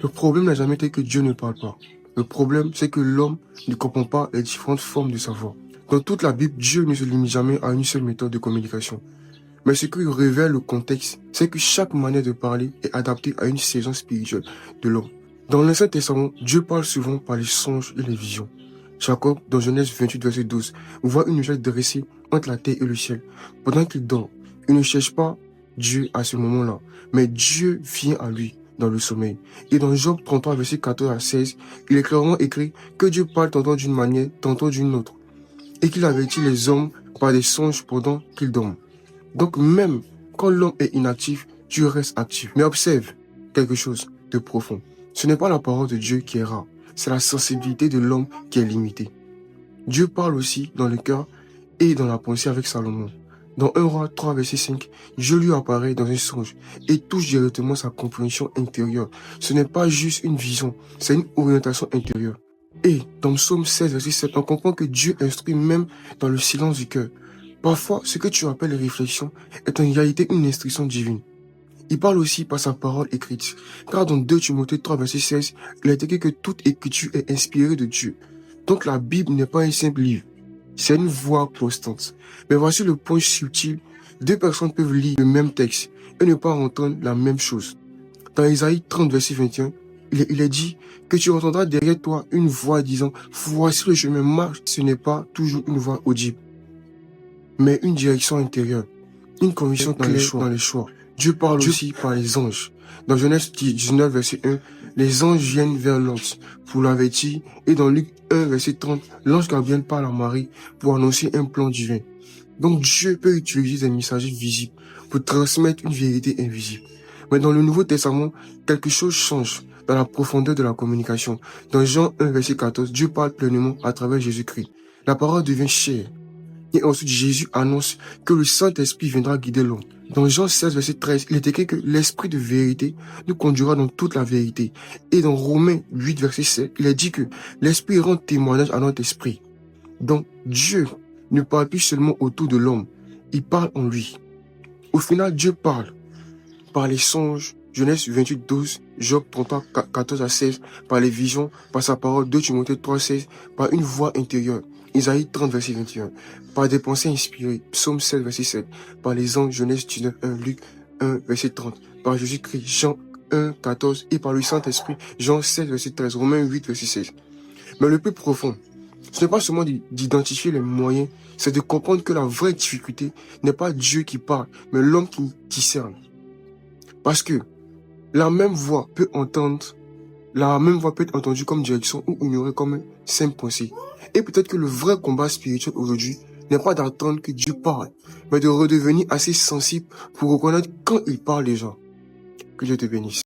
Le problème n'a jamais été que Dieu ne parle pas. Le problème, c'est que l'homme ne comprend pas les différentes formes de sa voix. Dans toute la Bible, Dieu ne se limite jamais à une seule méthode de communication. Mais ce qui révèle le contexte, c'est que chaque manière de parler est adaptée à une saison spirituelle de l'homme. Dans l'Ancien Testament, Dieu parle souvent par les songes et les visions. Jacob, dans Genèse 28, verset 12, voit une nuage dressée entre la terre et le ciel. Pendant qu'il dort, il ne cherche pas Dieu à ce moment-là, mais Dieu vient à lui dans le sommeil. Et dans Job 33, verset 14 à 16, il est clairement écrit que Dieu parle tantôt d'une manière, tantôt d'une autre, et qu'il avertit les hommes par des songes pendant qu'ils dorment. Donc même quand l'homme est inactif, Dieu reste actif. Mais observe quelque chose de profond. Ce n'est pas la parole de Dieu qui est rare, c'est la sensibilité de l'homme qui est limitée. Dieu parle aussi dans le cœur et dans la pensée avec Salomon. Dans 1 Roi 3, verset 5, Dieu lui apparaît dans un songe et touche directement sa compréhension intérieure. Ce n'est pas juste une vision, c'est une orientation intérieure. Et dans Psaume 16, verset 7, on comprend que Dieu instruit même dans le silence du cœur. Parfois, ce que tu appelles réflexion est en réalité une instruction divine. Il parle aussi par sa parole écrite. Car dans 2 Timothée 3, verset 16, il est écrit que toute écriture est inspirée de Dieu. Donc la Bible n'est pas un simple livre, c'est une voix constante. Mais voici le point subtil. Deux personnes peuvent lire le même texte et ne pas entendre la même chose. Dans Isaïe 30, verset 21, il est dit que tu entendras derrière toi une voix disant « Voici le chemin, marche ». Ce n'est pas toujours une voix audible, mais une direction intérieure, une conviction dans les choix. Dieu parle aussi par les anges. Dans Genèse 19, verset 1, les anges viennent vers Lot pour l'avertir. Et dans Luc 1, verset 30, l'ange Gabriel parle à Marie pour annoncer un plan divin. Donc Dieu peut utiliser des messagers visibles pour transmettre une vérité invisible. Mais dans le Nouveau Testament, quelque chose change dans la profondeur de la communication. Dans Jean 1, verset 14, Dieu parle pleinement à travers Jésus-Christ. La parole devient chair. Et ensuite, Jésus annonce que le Saint-Esprit viendra guider l'homme. Dans Jean 16, verset 13, il est écrit que l'Esprit de vérité nous conduira dans toute la vérité. Et dans Romains 8, verset 7, il est dit que l'Esprit rend témoignage à notre esprit. Donc, Dieu ne parle plus seulement autour de l'homme, il parle en lui. Au final, Dieu parle par les songes, Genèse 28, 12, Job 33, 14 à 16, par les visions, par sa parole, 2 Timothée 3, 16, par une voix intérieure, Isaïe 30, verset 21, par des pensées inspirées, Psaume 7, verset 7, par les anges, Genèse 19, 1, Luc 1, verset 30, par Jésus-Christ, Jean 1, 14, et par le Saint-Esprit, Jean 16, verset 13, Romains 8, verset 16. Mais le plus profond, ce n'est pas seulement d'identifier les moyens, c'est de comprendre que la vraie difficulté n'est pas Dieu qui parle, mais l'homme qui discerne. Parce que la même voix peut être entendue comme direction ou ignorée comme simple pensée. Et peut-être que le vrai combat spirituel aujourd'hui n'est pas d'attendre que Dieu parle, mais de redevenir assez sensible pour reconnaître quand il parle déjà. Que Dieu te bénisse.